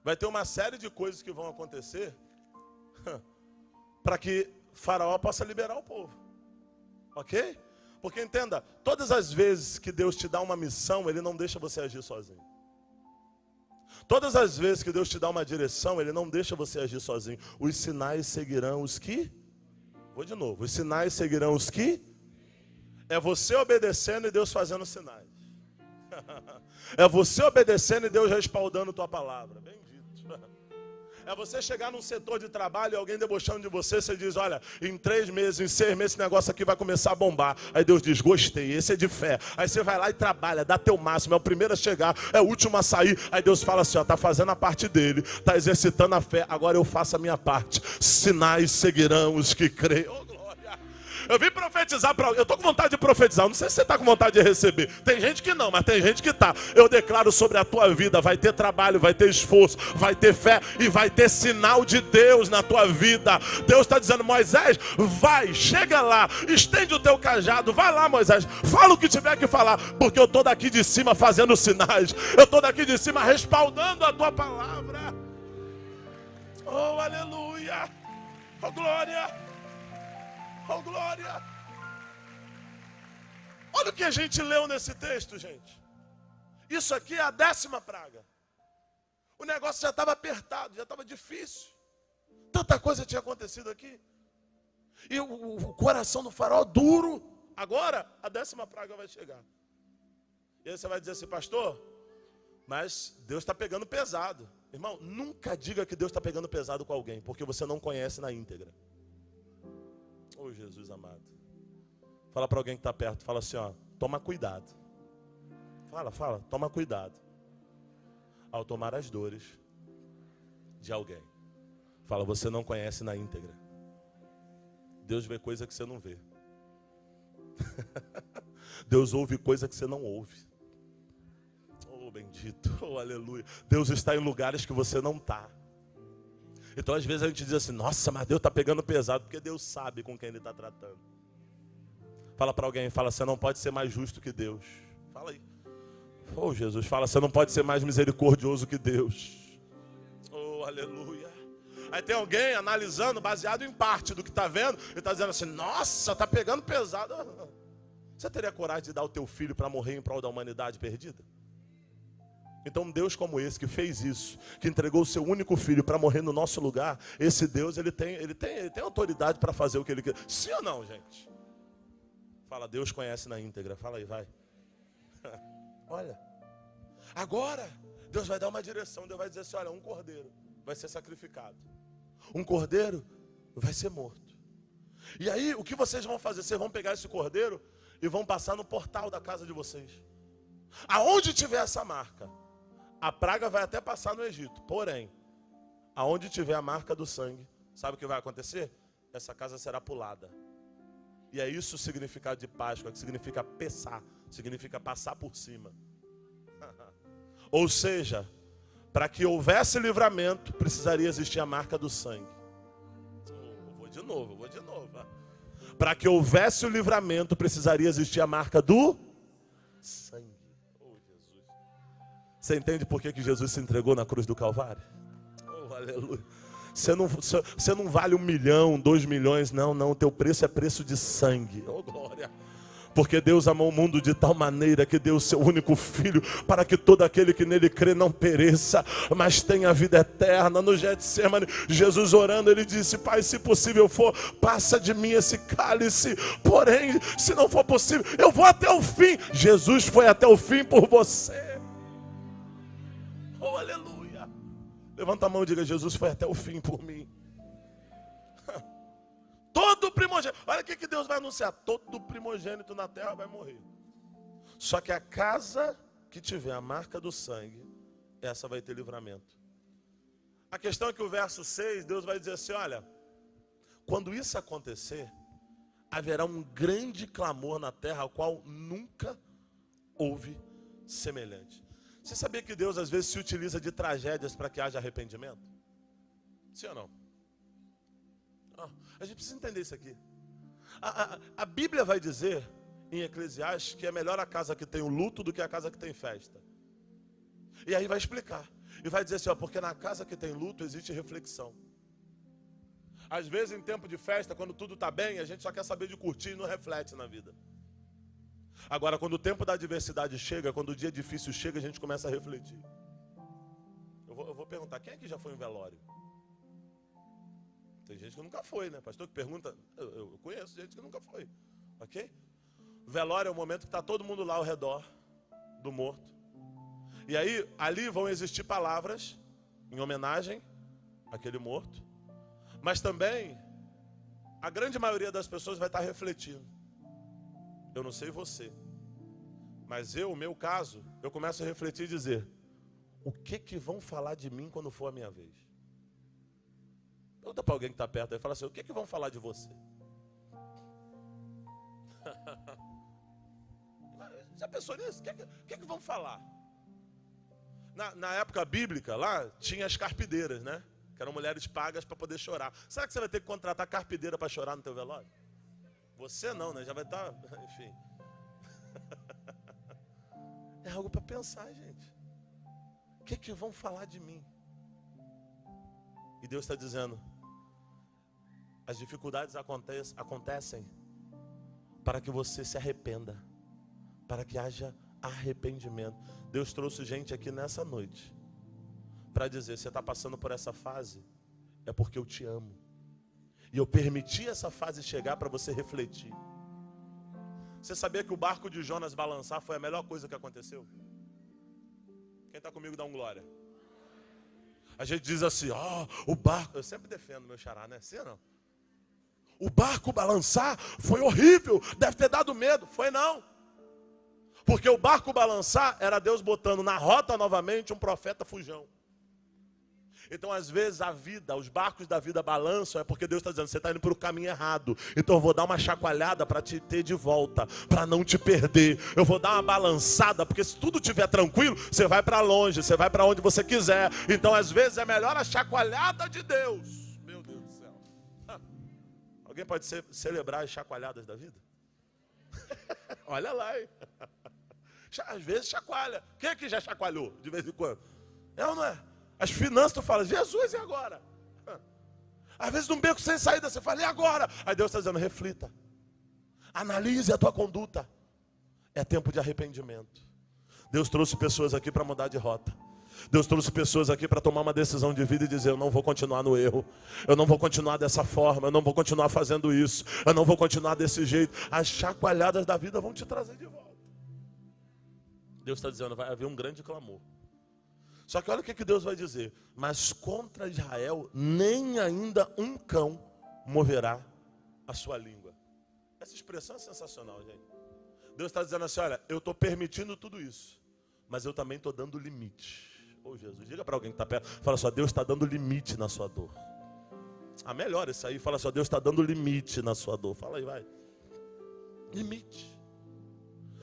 vai ter uma série de coisas que vão acontecer para que Faraó possa liberar o povo. Ok? Porque entenda, todas as vezes que Deus te dá uma missão, Ele não deixa você agir sozinho. Todas as vezes que Deus te dá uma direção, Ele não deixa você agir sozinho. Os sinais seguirão os que... Vou de novo. Os sinais seguirão os que... É você obedecendo e Deus fazendo sinais. É você obedecendo e Deus respaldando tua palavra. Bendito. É você chegar num setor de trabalho e alguém debochando de você, você diz, olha, em 3 meses, em 6 meses, esse negócio aqui vai começar a bombar. Aí Deus diz, gostei, esse é de fé. Aí você vai lá e trabalha, dá teu máximo, é o primeiro a chegar, é o último a sair. Aí Deus fala assim, ó, tá fazendo a parte dele, tá exercitando a fé, agora eu faço a minha parte. Sinais seguirão os que creem. Oh, glória! Eu vim profetizar para alguém. Eu estou com vontade de profetizar. Não sei se você está com vontade de receber. Tem gente que não, mas tem gente que está. Eu declaro sobre a tua vida. Vai ter trabalho, vai ter esforço, vai ter fé e vai ter sinal de Deus na tua vida. Deus está dizendo, Moisés, vai, chega lá, estende o teu cajado. Vai lá, Moisés, fala o que tiver que falar. Porque eu estou daqui de cima fazendo sinais. Eu estou daqui de cima respaldando a tua palavra. Oh, aleluia. Oh, glória. Oh, glória! Olha o que a gente leu nesse texto, gente. Isso aqui é a 10ª praga. O negócio já estava apertado, já estava difícil. Tanta coisa tinha acontecido aqui. E o coração do faraó duro. Agora, a 10ª praga vai chegar. E aí você vai dizer assim, pastor, mas Deus está pegando pesado. Irmão, nunca diga que Deus está pegando pesado com alguém, porque você não conhece na íntegra. Oh, Jesus amado. Fala para alguém que está perto, fala assim, ó, toma cuidado. Fala, toma cuidado ao tomar as dores de alguém. Fala, você não conhece na íntegra. Deus vê coisa que você não vê. Deus ouve coisa que você não ouve. Oh, bendito, oh, aleluia. Deus está em lugares que você não está. Então às vezes a gente diz assim, nossa, mas Deus está pegando pesado, porque Deus sabe com quem Ele está tratando. Fala para alguém, fala, você não pode ser mais justo que Deus. Fala aí. Oh, Jesus, fala, você não pode ser mais misericordioso que Deus. Oh, aleluia. Aí tem alguém analisando, baseado em parte do que está vendo, e está dizendo assim, nossa, está pegando pesado. Você teria coragem de dar o teu filho para morrer em prol da humanidade perdida? Então um Deus como esse, que fez isso, que entregou o seu único filho para morrer no nosso lugar, esse Deus, ele tem autoridade para fazer o que ele quer. Sim ou não, gente? Fala, Deus conhece na íntegra. Fala aí, vai. Olha, agora Deus vai dar uma direção. Deus vai dizer assim, olha, um cordeiro vai ser sacrificado. Um cordeiro vai ser morto. E aí, o que vocês vão fazer? Vocês vão pegar esse cordeiro e vão passar no portal da casa de vocês. Aonde tiver essa marca, a praga vai até passar no Egito. Porém, aonde tiver a marca do sangue, sabe o que vai acontecer? Essa casa será pulada. E é isso o significado de Páscoa, que significa pesar, significa passar por cima. Ou seja, para que houvesse livramento, precisaria existir a marca do sangue. Eu vou de novo. Para que houvesse o livramento, precisaria existir a marca do sangue. Você entende por que Jesus se entregou na cruz do Calvário? Oh, aleluia. Você não vale 1 milhão, 2 milhões, não. O teu preço é preço de sangue. Oh, glória. Porque Deus amou o mundo de tal maneira que deu o seu único filho para que todo aquele que nele crê não pereça, mas tenha vida eterna. No Getsemane, Jesus orando, ele disse, Pai, se possível for, passa de mim esse cálice. Porém, se não for possível, eu vou até o fim. Jesus foi até o fim por você. Oh, aleluia. Levanta a mão e diga, Jesus foi até o fim por mim. Todo primogênito, olha o que Deus vai anunciar, todo primogênito na terra vai morrer. Só que a casa que tiver a marca do sangue, essa vai ter livramento. A questão é que o verso 6, Deus vai dizer assim, olha, quando isso acontecer, haverá um grande clamor na terra, ao qual nunca houve semelhante. Você sabia que Deus às vezes se utiliza de tragédias para que haja arrependimento? Sim ou não? A gente precisa entender isso aqui. A Bíblia vai dizer em Eclesiastes que é melhor a casa que tem o luto do que a casa que tem festa. E aí vai explicar. E vai dizer assim, porque na casa que tem luto existe reflexão. Às vezes em tempo de festa, quando tudo está bem, a gente só quer saber de curtir e não reflete na vida. Agora, quando o tempo da adversidade chega, quando o dia difícil chega, a gente começa a refletir. Eu vou perguntar, quem aqui já foi em velório? Tem gente que nunca foi, né? Pastor que pergunta, eu conheço gente que nunca foi. Ok? Velório é o momento que está todo mundo lá ao redor. do morto. E aí, ali vão existir palavras em homenagem àquele morto. Mas também, a grande maioria das pessoas vai estar refletindo. Eu não sei você, mas o meu caso, eu começo a refletir e dizer: o que vão falar de mim quando for a minha vez? Pergunta para alguém que está perto aí e fala assim: o que vão falar de você? Já pensou nisso? O que vão falar? Na época bíblica, lá, tinha as carpideiras, né? Que eram mulheres pagas para poder chorar. Será que você vai ter que contratar carpideira para chorar no teu velório? Você não, né? Já vai estar... Enfim. É algo para pensar, gente. O que vão falar de mim? E Deus está dizendo: as dificuldades acontecem para que você se arrependa, para que haja arrependimento. Deus trouxe gente aqui nessa noite para dizer: você está passando por essa fase, é porque eu te amo. E eu permiti essa fase chegar para você refletir. Você sabia que o barco de Jonas balançar foi a melhor coisa que aconteceu? Quem está comigo dá um glória. A gente diz assim: o barco... Eu sempre defendo meu xará, né? Sim ou não? O barco balançar foi horrível, deve ter dado medo. Foi não. Porque o barco balançar era Deus botando na rota novamente um profeta fujão. Então, às vezes, os barcos da vida balançam, é porque Deus está dizendo: você está indo para o caminho errado. Então eu vou dar uma chacoalhada para te ter de volta, para não te perder. Eu vou dar uma balançada, porque se tudo estiver tranquilo, você vai para longe, você vai para onde você quiser. Então, às vezes, é melhor a chacoalhada de Deus. Meu Deus do céu. Alguém pode celebrar as chacoalhadas da vida? Olha lá, hein? Às vezes chacoalha. Quem aqui já chacoalhou de vez em quando? É ou não é? As finanças, tu fala: Jesus, e agora? Às vezes num beco sem saída você fala: e agora? Aí Deus está dizendo: reflita, analise a tua conduta. É tempo de arrependimento. Deus trouxe pessoas aqui para mudar de rota. Deus trouxe pessoas aqui para tomar uma decisão de vida e dizer: eu não vou continuar no erro, eu não vou continuar dessa forma, eu não vou continuar fazendo isso, eu não vou continuar desse jeito. As chacoalhadas da vida vão te trazer de volta. Deus está dizendo: vai haver um grande clamor. Só que olha o que Deus vai dizer: mas contra Israel nem ainda um cão moverá a sua língua. Essa expressão é sensacional, gente. Deus está dizendo assim: olha, eu estou permitindo tudo isso, mas eu também estou dando limite. Ô Jesus, diga para alguém que está perto, fala só: Deus está dando limite na sua dor. Melhora isso aí, fala só: Deus está dando limite na sua dor. Fala aí, vai. Limite.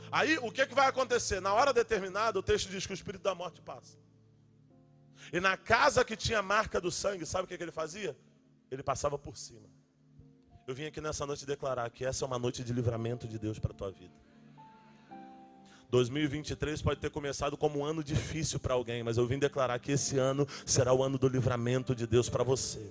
Aí o que vai acontecer? Na hora determinada, o texto diz que o espírito da morte passa. E na casa que tinha a marca do sangue, sabe o que ele fazia? Ele passava por cima. Eu vim aqui nessa noite declarar que essa é uma noite de livramento de Deus para a tua vida. 2023 pode ter começado como um ano difícil para alguém, mas eu vim declarar que esse ano será o ano do livramento de Deus para você,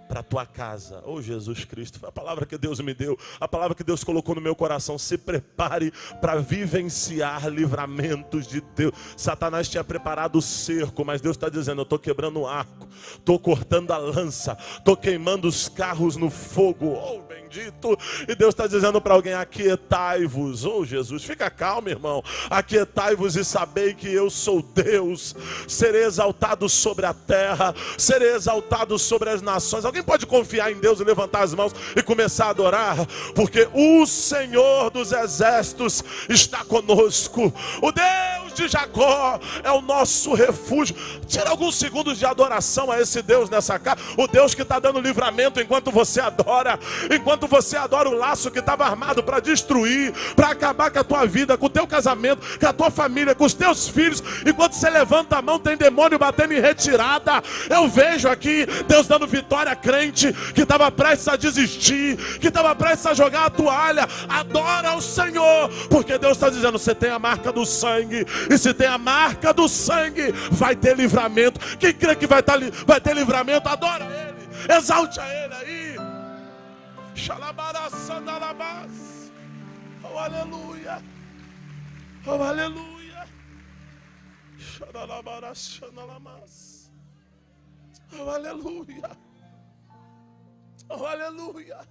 para a tua casa. Oh Jesus Cristo, foi a palavra que Deus me deu, a palavra que Deus colocou no meu coração. Se prepare para vivenciar livramentos de Deus. Satanás tinha preparado o cerco, mas Deus está dizendo: eu estou quebrando o arco, estou cortando a lança, estou queimando os carros no fogo. Oh bendito. E Deus está dizendo para alguém: aquietai-vos. Oh Jesus, fica calmo, irmão. Aquietai-vos e sabei que eu sou Deus. Serei exaltado sobre a terra, serei exaltado sobre as nações. Alguém pode confiar em Deus e levantar as mãos e começar a adorar? Porque o Senhor dos exércitos está conosco. O Deus de Jacó é o nosso refúgio. Tira alguns segundos de adoração a esse Deus nessa casa. O Deus que está dando livramento enquanto você adora. Enquanto você adora o laço que estava armado para destruir, para acabar com a tua vida, com o teu casamento, com a tua família, com os teus filhos. Enquanto você levanta a mão, tem demônio batendo em retirada. Eu vejo aqui Deus dando vitória a crente que estava prestes a desistir, que estava prestes a jogar a toalha. Adora ao Senhor, porque Deus está dizendo: você tem a marca do sangue, e se tem a marca do sangue, vai ter livramento. Quem crê que vai ter livramento, adora Ele, exalte a Ele aí. Oh aleluia, oh aleluia, oh aleluia, oh aleluia,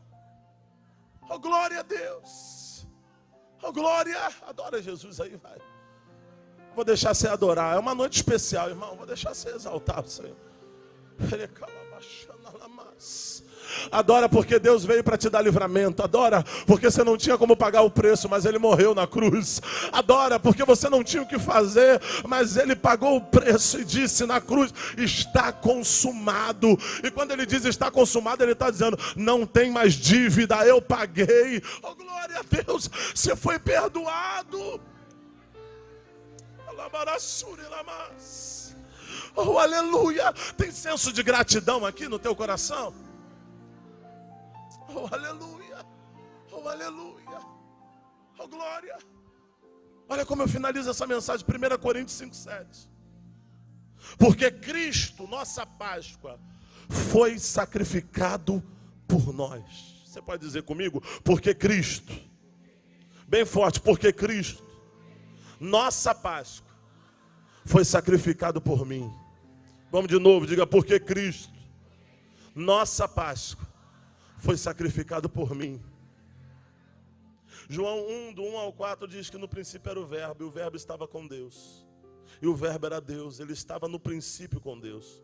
oh glória a Deus, oh glória. Adora Jesus aí, vai. Vou deixar você adorar. É uma noite especial, irmão. Vou deixar você exaltar o Senhor. Adora porque Deus veio para te dar livramento. Adora porque você não tinha como pagar o preço, mas Ele morreu na cruz. Adora porque você não tinha o que fazer, mas Ele pagou o preço e disse na cruz: está consumado. E quando Ele diz está consumado, Ele está dizendo: não tem mais dívida, eu paguei. Oh, glória a Deus, você foi perdoado. Oh, aleluia. Tem senso de gratidão aqui no teu coração? Oh, aleluia. Oh, aleluia. Oh, glória. Olha como eu finalizo essa mensagem. 1 Coríntios 5:7. Porque Cristo, nossa Páscoa, foi sacrificado por nós. Você pode dizer comigo? Porque Cristo. Bem forte. Porque Cristo, nossa Páscoa, foi sacrificado por mim. Vamos de novo, diga: porque Cristo, nossa Páscoa, foi sacrificado por mim. João 1, do 1 ao 4 diz que no princípio era o Verbo, e o Verbo estava com Deus. E o Verbo era Deus, Ele estava no princípio com Deus.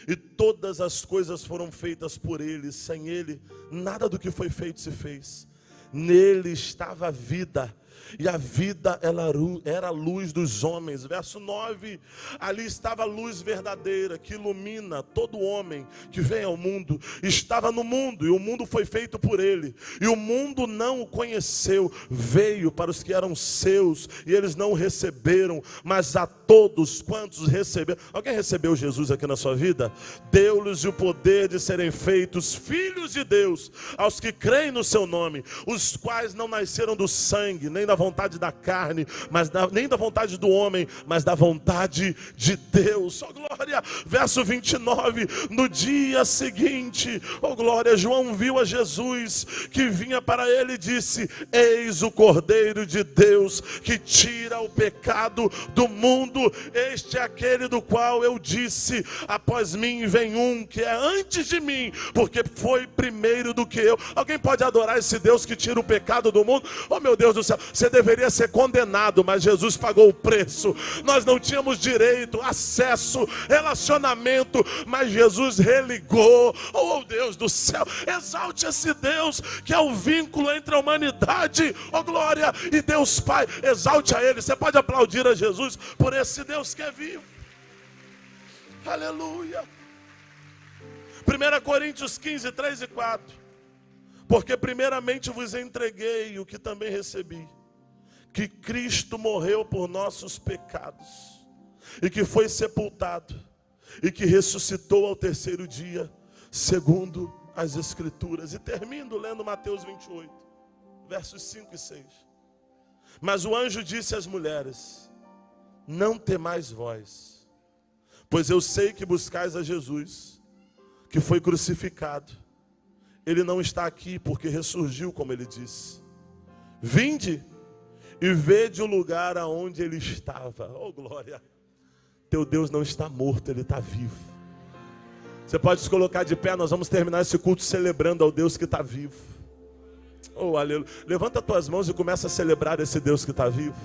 E todas as coisas foram feitas por Ele, sem Ele, nada do que foi feito se fez. Nele estava a vida, e a vida era a luz dos homens. Verso 9, ali estava a luz verdadeira, que ilumina todo homem que vem ao mundo. Estava no mundo, e o mundo foi feito por ele, e o mundo não o conheceu. Veio para os que eram seus, e eles não o receberam, mas a todos quantos receberam. Alguém recebeu Jesus aqui na sua vida? Deu-lhes o poder de serem feitos filhos de Deus, aos que creem no seu nome, os quais não nasceram do sangue, nem da vontade da carne, nem da vontade do homem, mas da vontade de Deus. Oh, glória. Verso 29, no dia seguinte, oh glória, João viu a Jesus que vinha para ele e disse: eis o Cordeiro de Deus que tira o pecado do mundo. Este é aquele do qual eu disse: após mim vem um que é antes de mim, porque foi primeiro do que eu. Alguém pode adorar esse Deus que tira o pecado do mundo? Oh, meu Deus do céu, você deveria ser condenado, mas Jesus pagou o preço. Nós não tínhamos direito, acesso, relacionamento, mas Jesus religou. Oh, Deus do céu, exalte esse Deus que é o vínculo entre a humanidade, oh glória, e Deus Pai. Exalte a Ele. Você pode aplaudir a Jesus por esse Deus que é vivo. Aleluia. 1 Coríntios 15, 3 e 4. Porque primeiramente vos entreguei o que também recebi, que Cristo morreu por nossos pecados, e que foi sepultado, e que ressuscitou ao terceiro dia, segundo as Escrituras. E termino lendo Mateus 28, versos 5 e 6. Mas o anjo disse às mulheres: não temais vós, pois eu sei que buscais a Jesus, que foi crucificado. Ele não está aqui, porque ressurgiu, como ele disse. Vinde e vede o lugar aonde ele estava. Oh glória. Teu Deus não está morto, Ele está vivo. Você pode se colocar de pé. Nós vamos terminar esse culto celebrando ao Deus que está vivo. Oh aleluia. Levanta as tuas mãos e começa a celebrar esse Deus que está vivo.